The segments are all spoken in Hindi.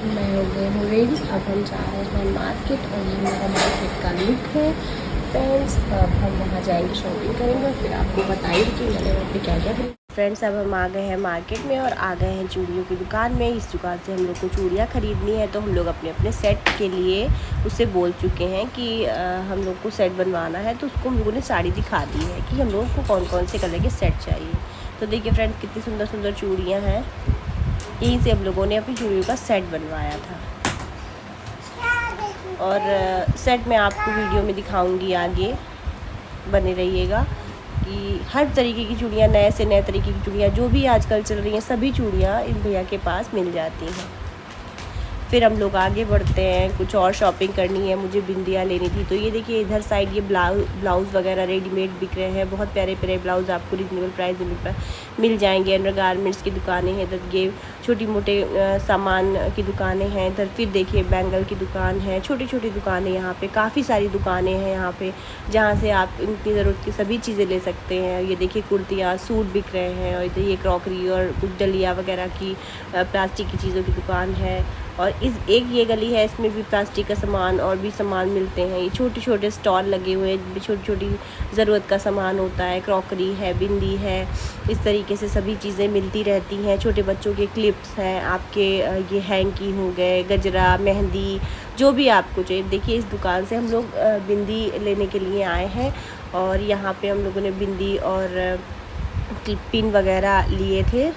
मैं हो गई हूँ रेडी। अब हम जा रहे हैं मार्केट और ये मेरा मार्केट का लुक है फ्रेंड्स। अब हम वहाँ जाएंगे, शॉपिंग करेंगे, फिर आपको बताएंगे कि मैंने वहाँ पे क्या क्या खरीदा। फ्रेंड्स अब हम आ गए हैं मार्केट में और आ गए हैं चूड़ियों की दुकान में। इस दुकान से हम लोग को चूड़ियाँ ख़रीदनी है, तो हम लोग अपने अपने सेट के लिए उससे बोल चुके हैं कि हम लोग को सेट बनवाना है। तो उसको हम लोगों ने साड़ी दिखा दी है कि हम लोगों को कौन कौन से कलर के सेट चाहिए। तो देखिए फ्रेंड्स कितनी सुंदर सुंदर चूड़ियाँ हैं। यहीं से हम लोगों ने अपनी चूड़ियों का सेट बनवाया था और सेट मैं आपको वीडियो में दिखाऊंगी, आगे बने रहिएगा कि हर तरीके की चूड़ियाँ, नए से नए तरीके की चूड़ियाँ जो भी आजकल चल रही हैं, सभी चूड़ियाँ इन भैया के पास मिल जाती हैं। फिर हम लोग आगे बढ़ते हैं, कुछ और शॉपिंग करनी है, मुझे बिंदियाँ लेनी थी। तो ये देखिए इधर साइड ये ब्लाउज़ वगैरह रेडीमेड बिक रहे हैं। बहुत प्यारे प्यारे ब्लाउज़ आपको रिजनेबल प्राइस में मिल जाएंगे। अंडर गारमेंट्स की दुकानें हैं इधर, ये छोटी मोटे सामान की दुकानें हैं इधर। फिर देखिए बैंगल की दुकान है, छोटी छोटी दुकानें यहाँ पे, काफ़ी सारी दुकानें हैं यहाँ पे जहाँ से आप इनकी ज़रूरत की सभी चीज़ें ले सकते हैं। ये देखिए कुर्तियाँ, सूट बिक रहे हैं और इधर ये क्रॉकरी और कुछ डलिया वगैरह की प्लास्टिक की चीज़ों की दुकान है। और इस एक ये गली है, इसमें भी प्लास्टिक का सामान और भी सामान मिलते हैं। ये छोटे छोटे स्टॉल लगे हुए हैं, छोटी छोटी ज़रूरत का सामान होता है, क्रॉकरी है, बिंदी है, इस तरीके से सभी चीज़ें मिलती रहती हैं। छोटे बच्चों के क्लिप्स हैं आपके, ये हैंकी हो गए, गजरा, मेहंदी, जो भी आपको चाहिए। देखिए इस दुकान से हम लोग बिंदी लेने के लिए आए हैं और यहाँ पे हम लोगों ने बिंदी और पिन वगैरह लिए थे।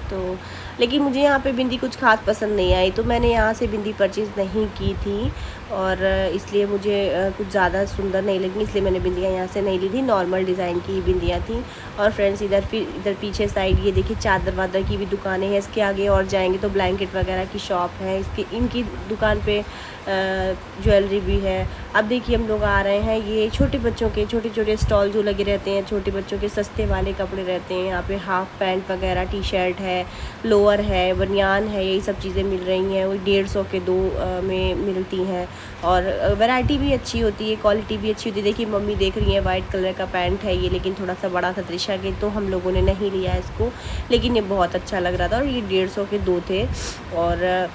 तो लेकिन मुझे यहाँ पे बिंदी कुछ ख़ास पसंद नहीं आई, तो मैंने यहाँ से बिंदी परचेज़ नहीं की थी और इसलिए मुझे कुछ ज़्यादा सुंदर नहीं लगी, इसलिए मैंने बिंदियाँ यहाँ से नहीं ली थी। नॉर्मल डिज़ाइन की बिंदियाँ थी। और फ्रेंड्स इधर पीछे साइड ये देखिए चादर वादर की भी दुकानें हैं। इसके आगे और जाएंगे तो ब्लैंकेट वगैरह की शॉप है, इनकी दुकान पे ज्वेलरी भी है। अब देखिए हम लोग आ रहे हैं, ये छोटे बच्चों के छोटे छोटे स्टॉल जो लगे रहते हैं, छोटे बच्चों के सस्ते वाले कपड़े रहते हैं। यहाँ पे हाफ पैंट वगैरह, टी शर्ट है, लोअर है, बनियान है, यही सब चीज़ें मिल रही हैं। वो 150 के 2 में मिलती हैं और वैरायटी भी अच्छी होती है, क्वालिटी भी अच्छी होती है। देखिए मम्मी देख रही है, वाइट कलर का पैंट है ये, लेकिन थोड़ा सा बड़ा था त्रिशा के, तो हम लोगों ने नहीं लिया इसको, लेकिन ये बहुत अच्छा लग रहा था और ये 150 के 2 थे। और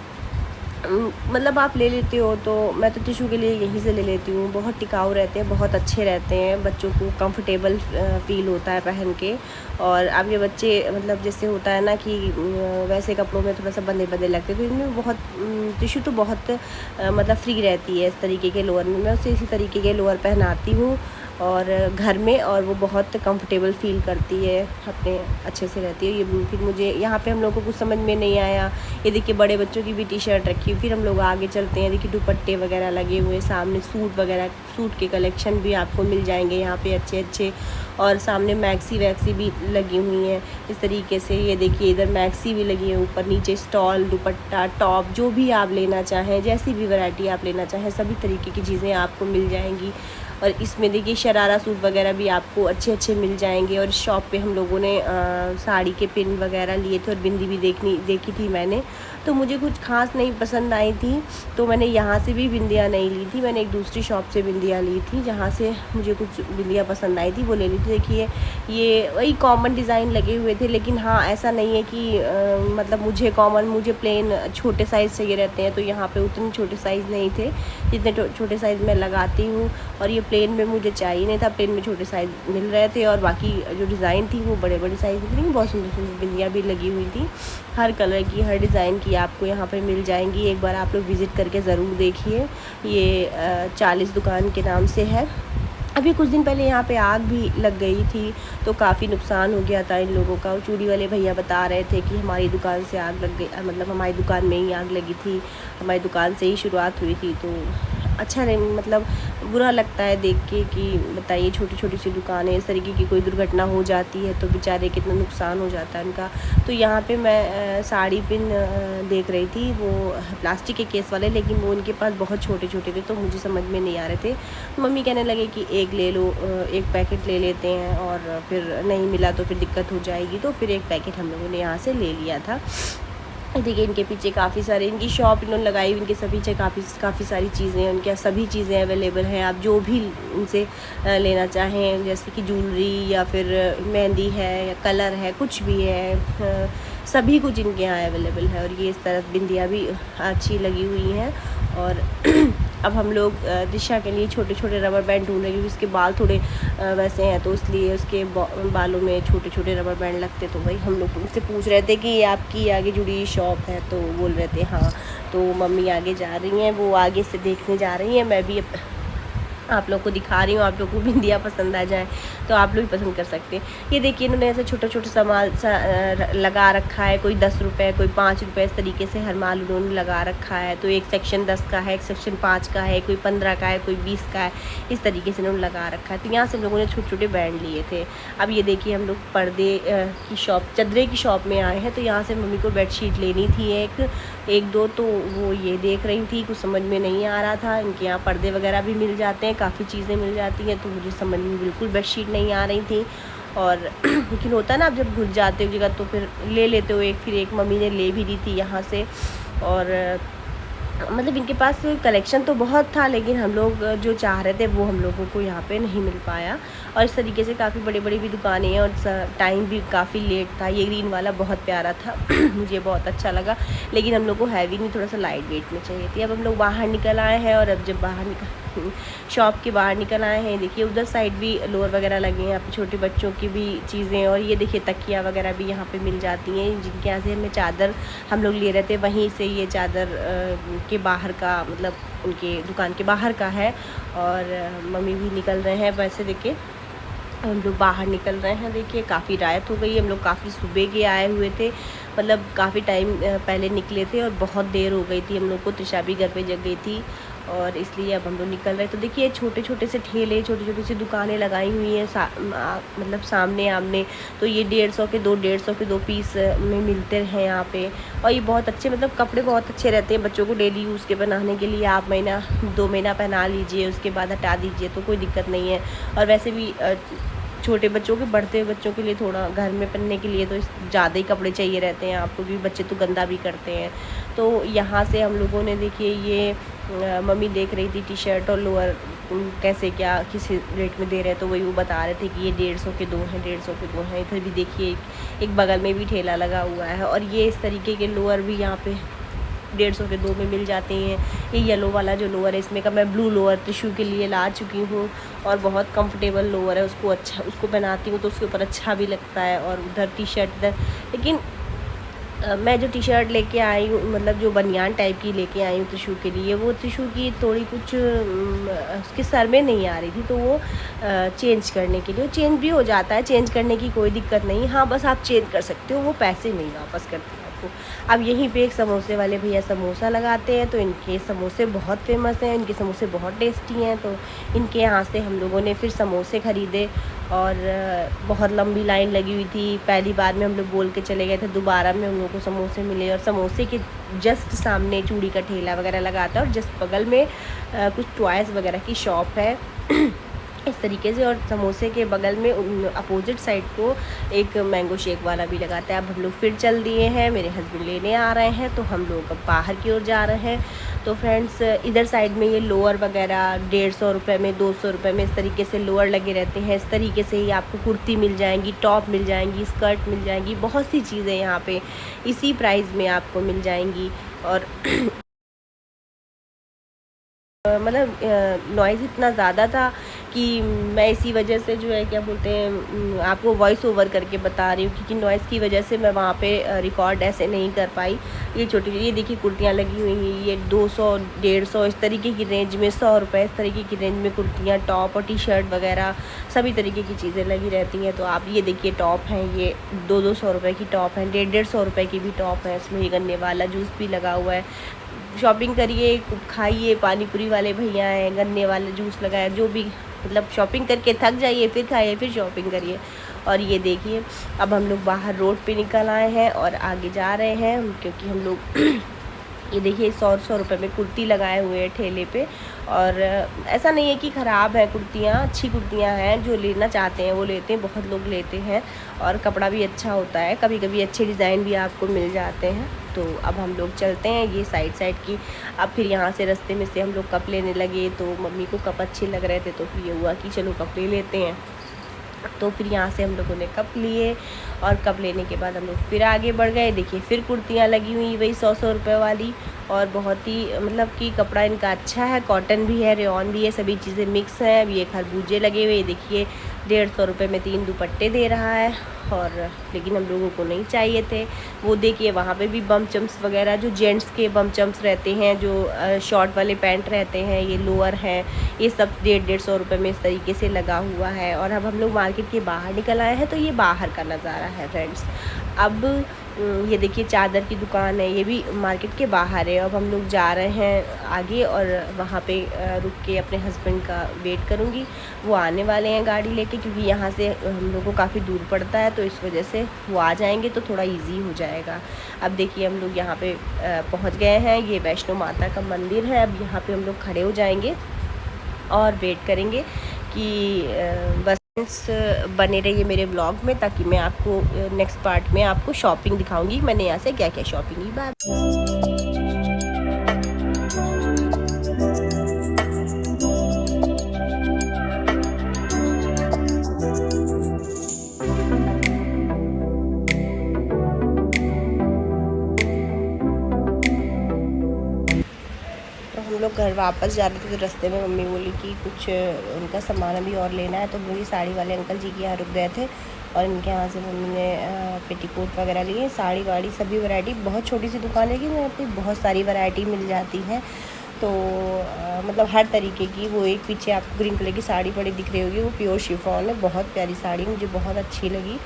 मतलब आप ले लेते हो तो मैं तो टिशू के लिए यहीं से ले लेती हूँ। बहुत टिकाऊ रहते हैं, बहुत अच्छे रहते हैं, बच्चों को कंफर्टेबल फ़ील होता है पहन के। और अब ये बच्चे मतलब जैसे होता है ना कि वैसे कपड़ों में थोड़ा सा बंधे बंधे लगते हैं, तो इनमें बहुत टिशू तो बहुत मतलब फ्री रहती है इस तरीके के लोअर में। मैं उसे इसी तरीके के लोअर पहनाती हूँ और घर में, और वो बहुत कंफर्टेबल फ़ील करती है, अपने अच्छे से रहती है। ये फिर मुझे यहाँ पे हम लोग को कुछ समझ में नहीं आया। ये देखिए बड़े बच्चों की भी टी शर्ट रखी हुई। फिर हम लोग आगे चलते हैं, देखिए दुपट्टे वगैरह लगे हुए, सामने सूट वगैरह, सूट के कलेक्शन भी आपको मिल जाएंगे यहाँ पे अच्छे अच्छे। और सामने मैक्सी वैक्सी भी लगी हुई हैं इस तरीके से। ये देखिए इधर मैक्सी भी लगी है, ऊपर नीचे स्टॉल, दुपट्टा, टॉप, जो भी आप लेना चाहें, जैसी भी वैरायटी आप लेना चाहें, सभी तरीके की चीज़ें आपको मिल जाएंगी। और इसमें देखिए शरारा सूट वगैरह भी आपको अच्छे अच्छे मिल जाएंगे। और इस शॉप पे हम लोगों ने साड़ी के पिन वगैरह लिए थे और बिंदी भी देखी थी मैंने, तो मुझे कुछ खास नहीं पसंद आई थी, तो मैंने यहाँ से भी बिंदियाँ नहीं ली थी। मैंने एक दूसरी शॉप से बिंदियाँ ली थी जहाँ से मुझे कुछ बिंदियाँ पसंद आई थी, वो ले ली थी। देखिए ये वही कॉमन डिज़ाइन लगे हुए थे, लेकिन हाँ ऐसा नहीं है कि मतलब मुझे प्लेन छोटे साइज़ चाहिए रहते हैं, तो यहाँ पे उतने छोटे साइज़ नहीं थे जितने छोटे साइज़ मैं लगाती हूँ। और ये प्लेन में मुझे चाहिए नहीं था, प्लेन में छोटे साइज़ मिल रहे थे और बाकी जो डिज़ाइन थी वो बड़े बड़े साइज़ में थी। बहुत सुंदर सुंदर बिंदियाँ भी लगी हुई थी, हर कलर की, हर डिज़ाइन की आपको यहाँ पर मिल जाएंगी। एक बार आप लोग विज़िट करके ज़रूर देखिए। ये 40 दुकान के नाम से है। अभी कुछ दिन पहले यहाँ पे आग भी लग गई थी, तो काफ़ी नुकसान हो गया था इन लोगों का। चूड़ी वाले भैया बता रहे थे कि हमारी दुकान से आग लग गई, मतलब हमारी दुकान में ही आग लगी थी, हमारी दुकान से ही शुरुआत हुई थी। तो अच्छा नहीं, मतलब बुरा लगता है देख के कि बताइए छोटी छोटी सी दुकानें, इस तरीके की कोई दुर्घटना हो जाती है तो बेचारे कितना नुकसान हो जाता है उनका। तो यहाँ पे मैं साड़ी पिन देख रही थी, वो प्लास्टिक के केस वाले, लेकिन वो उनके पास बहुत छोटे छोटे थे, तो मुझे समझ में नहीं आ रहे थे। मम्मी कहने लगे कि एक ले लो, एक पैकेट ले लेते हैं, और फिर नहीं मिला तो फिर दिक्कत हो जाएगी, तो फिर एक पैकेट हम लोगों ने यहाँ से ले लिया था। देखिए इनके पीछे काफ़ी सारे, इनकी शॉप इन्होंने लगाई हुई, इनके सब पीछे काफ़ी सारी चीज़ें हैं, उनके सभी चीज़ें अवेलेबल हैं। आप जो भी इनसे लेना चाहें, जैसे कि ज्वेलरी या फिर मेहंदी है या कलर है, कुछ भी है, सभी कुछ इनके यहाँ अवेलेबल है। और ये इस तरह बिंदियाँ भी अच्छी लगी हुई हैं। और अब हम लोग दिशा के लिए छोटे छोटे रबर बैंड ढूंढ रहे हैं, क्योंकि उसके बाल थोड़े वैसे हैं, तो इसलिए उसके बालों में छोटे छोटे रबर बैंड लगते। तो वही हम लोग उनसे पूछ रहे थे कि ये आपकी आगे जुड़ी शॉप है, तो बोल रहे थे हाँ। तो मम्मी आगे जा रही हैं, वो आगे से देखने जा रही हैं, मैं भी आप लोग को दिखा रही हूँ। आप लोग को बिंदियाँ पसंद आ जाए तो आप लोग भी पसंद कर सकते हैं। ये देखिए इन्होंने ऐसे छोटा छोटा सामान लगा रखा है, कोई 10 रुपये, कोई 5 रुपये, इस तरीके से हर माल उन्होंने लगा रखा है। तो एक सेक्शन 10 का है, एक सेक्शन 5 का है, कोई 15 का है, कोई 20 का है, इस तरीके से इन्होंने लगा रखा है। तो यहाँ से हम लोगों ने छोटे छोटे बैंड लिए थे। अब ये देखिए हम लोग पर्दे की शॉप, चदरे की शॉप में आए हैं। तो यहाँ से मम्मी को बेडशीट लेनी थी एक दो, तो वो ये देख रही थी, कुछ समझ में नहीं आ रहा था। इनके यहाँ पर्दे वगैरह भी मिल जाते हैं, काफ़ी चीज़ें मिल जाती हैं, तो मुझे समझ में बिल्कुल बेडशीट नहीं आ रही थी। और लेकिन होता है ना, आप जब घुस जाते हो जगह तो फिर ले लेते हो एक, फिर एक मम्मी ने ले भी दी थी यहाँ से। और मतलब इनके पास कलेक्शन तो बहुत था, लेकिन हम लोग जो चाह रहे थे वो हम लोगों को यहाँ पे नहीं मिल पाया। और इस तरीके से काफ़ी बड़ी बड़ी भी दुकानें हैं, और टाइम भी काफ़ी लेट था। ये ग्रीन वाला बहुत प्यारा था मुझे बहुत अच्छा लगा, लेकिन हम लोग को हैवी नहीं, थोड़ा सा लाइट वेट में चाहिए थी। अब हम लोग बाहर निकल आए हैं, और अब जब बाहर शॉप के बाहर निकल आए हैं, देखिए उधर साइड भी लोअर वगैरह लगे हैं, यहाँ पे छोटे बच्चों की भी चीज़ें। और ये देखिए तकिया वगैरह भी यहाँ पे मिल जाती हैं, जिनके यहाँ से हमें चादर हम लोग ले रहे थे, वहीं से ये चादर के बाहर का, मतलब उनके दुकान के बाहर का है। और मम्मी भी निकल रहे हैं, वैसे देखिए हम लोग बाहर निकल रहे हैं। देखिए काफ़ी रात हो गई, हम लोग काफ़ी सुबह के आए हुए थे, मतलब काफ़ी टाइम पहले निकले थे, और बहुत देर हो गई थी हम लोग को। त्रिशा भी घर पे जग गई थी, और इसलिए अब हम लोग निकल रहे। तो देखिए छोटे छोटे से ठेले, छोटी छोटी सी दुकानें लगाई हुई हैं मतलब सामने आमने। तो ये 150 के 2 पीस में मिलते हैं यहाँ पे। और ये बहुत अच्छे, मतलब कपड़े बहुत अच्छे रहते हैं बच्चों को डेली यूज़ के बनाने के लिए। आप 2 महीना पहना लीजिए, उसके बाद हटा दीजिए तो कोई दिक्कत नहीं है। और वैसे भी छोटे बच्चों के, बढ़ते हुए बच्चों के लिए थोड़ा घर में पहनने के लिए तो ज़्यादा ही कपड़े चाहिए रहते हैं आपको, क्योंकि बच्चे तो गंदा भी करते हैं। तो यहाँ से हम लोगों ने, देखिए ये मम्मी देख रही थी टी शर्ट और लोअर कैसे क्या किस रेट में दे रहे हैं, तो वही वो बता रहे थे कि ये 150 के 2 हैं, 150 के 2 हैं। इधर भी देखिए एक बगल में भी ठेला लगा हुआ है, और ये इस तरीके के लोअर भी यहाँ पे 150 के 2 में मिल जाते हैं। ये येलो वाला जो लोअर है, इसमें का मैं ब्लू लोअर टिशू के लिए ला चुकी हूँ, और बहुत कंफर्टेबल लोअर है, उसको पहनाती हूँ तो उसके ऊपर अच्छा भी लगता है। और उधर टी शर्ट इधर, लेकिन मैं जो टी शर्ट लेके आई हूँ, मतलब जो बनियान टाइप की लेके आई हूँ टिशू के लिए, वो टिशू की थोड़ी कुछ उसके सर में नहीं आ रही थी, तो वो चेंज करने के लिए, चेंज भी हो जाता है, चेंज करने की कोई दिक्कत नहीं। हाँ बस आप चेंज कर सकते हो, वो पैसे नहीं वापस करते आपको। अब यहीं पे एक समोसे वाले भैया समोसा लगाते हैं, तो इनके समोसे बहुत फेमस हैं, इनके समोसे बहुत टेस्टी हैं। तो इनके यहाँ से हम लोगों ने फिर समोसे ख़रीदे, और बहुत लंबी लाइन लगी हुई थी। पहली बार में हम लोग बोल के चले गए थे, दोबारा में हम लोग को समोसे मिले। और समोसे के जस्ट सामने चूड़ी का ठेला वगैरह लगाता है, और जस्ट बगल में कुछ टॉयज़ वगैरह की शॉप है इस तरीके से। और समोसे के बगल में अपोजिट साइड को एक मैंगो शेक वाला भी लगाता है। अब हम लोग फिर चल दिए हैं, मेरे हस्बैंड लेने आ रहे हैं, तो हम लोग अब बाहर की ओर जा रहे हैं। तो फ्रेंड्स इधर साइड में ये लोअर वगैरह 150 रुपये में, 200 रुपये में, इस तरीके से लोअर लगे रहते हैं। इस तरीके से ही आपको कुर्ती मिल जाएंगी, टॉप मिल जाएंगी, स्कर्ट मिल जाएंगी, बहुत सी चीज़ें यहाँ पे इसी प्राइस में आपको मिल जाएंगी। और मतलब नॉइज़ इतना ज़्यादा था कि मैं इसी वजह से जो है क्या बोलते हैं, आपको वॉइस ओवर करके बता रही हूँ, क्योंकि नॉइज़ की वजह से मैं वहाँ पे रिकॉर्ड ऐसे नहीं कर पाई। ये छोटी, ये देखिए कुर्तियाँ लगी हुई हैं, ये 200, 150 इस तरीके की रेंज में, 100 रुपये इस तरीके की रेंज में कुर्तियाँ, टॉप और टी शर्ट वगैरह सभी तरीके की चीज़ें लगी रहती हैं। तो आप ये देखिए टॉप हैं, ये 200 रुपये की टॉप हैं, 150 रुपये की भी टॉप है। इसमें ये गन्ने वाला जूस भी लगा हुआ है। शॉपिंग करिए, खाइए, पानी पूरी वाले भैया हैं, गन्ने वाले जूस लगाया, जो भी मतलब शॉपिंग करके थक जाइए, फिर खाइए, फिर शॉपिंग करिए। और ये देखिए अब हम लोग बाहर रोड पे निकल आए हैं और आगे जा रहे हैं, क्योंकि हम लोग ये देखिए 100 रुपये में कुर्ती लगाए हुए हैं ठेले पे। और ऐसा नहीं है कि ख़राब है कुर्तियाँ, अच्छी कुर्तियाँ हैं, जो लेना चाहते हैं वो लेते हैं, बहुत लोग लेते हैं। और कपड़ा भी अच्छा होता है, कभी कभी अच्छे डिज़ाइन भी आपको मिल जाते हैं। तो अब हम लोग चलते हैं ये साइड की। अब फिर यहाँ से रास्ते में से हम लोग कप लेने लगे, तो मम्मी को कप अच्छे लग रहे थे, तो फिर ये हुआ कि चलो कप ले लेते हैं। तो फिर यहाँ से हम लोगों ने कप लिए और कप लेने के बाद हम लोग फिर आगे बढ़ गए। देखिए फिर कुर्तियाँ लगी हुई वही 100 रुपये वाली, और बहुत ही मतलब कि कपड़ा इनका अच्छा है, कॉटन भी है, रेयॉन भी है, सभी चीज़ें मिक्स हैं। अब ये खरबूजे लगे हुए, देखिए 150 रुपये में 3 दुपट्टे दे रहा है। और लेकिन हम लोगों को नहीं चाहिए थे। वो देखिए वहाँ पे भी बम चम्स वगैरह, जो जेंट्स के बम चम्स रहते हैं, जो शॉर्ट वाले पैंट रहते हैं, ये लोअर हैं, ये सब 150 रुपये में इस तरीके से लगा हुआ है। और अब हम लोग मार्केट के बाहर निकल आए हैं, तो ये बाहर का नज़ारा है फ्रेंड्स। अब ये देखिए चादर की दुकान है, ये भी मार्केट के बाहर है। अब हम लोग जा रहे हैं आगे, और वहाँ पे रुक के अपने हस्बैंड का वेट करूँगी। वो आने वाले हैं गाड़ी लेके, क्योंकि यहाँ से हम लोग को काफ़ी दूर पड़ता है, तो इस वजह से वो आ जाएंगे तो थोड़ा इजी हो जाएगा। अब देखिए हम लोग यहाँ पे पहुँच गए हैं। ये वैष्णो माता का मंदिर है। अब यहाँ पे हम लोग खड़े हो जाएंगे और वेट करेंगे कि बस बने रहिए मेरे ब्लॉग में, ताकि मैं आपको नेक्स्ट पार्ट में आपको शॉपिंग दिखाऊंगी मैंने यहाँ से क्या क्या शॉपिंग की। बाय। हम लोग घर वापस जा रहे थे, तो रास्ते में मम्मी बोली कि कुछ उनका सामान अभी और लेना है, तो मुझे साड़ी वाले अंकल जी के यहाँ रुक गए थे, और इनके यहाँ से मम्मी ने पेटीकोट वगैरह लिए, साड़ी वाड़ी सभी वैरायटी। बहुत छोटी सी दुकान है कि यहाँ पे बहुत सारी वैरायटी मिल जाती है, तो मतलब हर तरीके की। वो एक पीछे आपको ग्रीन कलर की साड़ी पड़ी दिख रही होगी, वो प्योर शिफॉन है, बहुत प्यारी साड़ी, मुझे बहुत अच्छी लगी।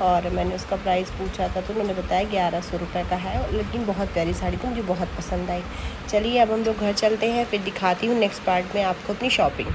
और मैंने उसका प्राइस पूछा था, तो उन्होंने बताया 1100 रुपये का है, लेकिन बहुत प्यारी साड़ी थी, मुझे बहुत पसंद आई। चलिए अब हम लोग घर चलते हैं, फिर दिखाती हूँ नेक्स्ट पार्ट में आपको अपनी शॉपिंग।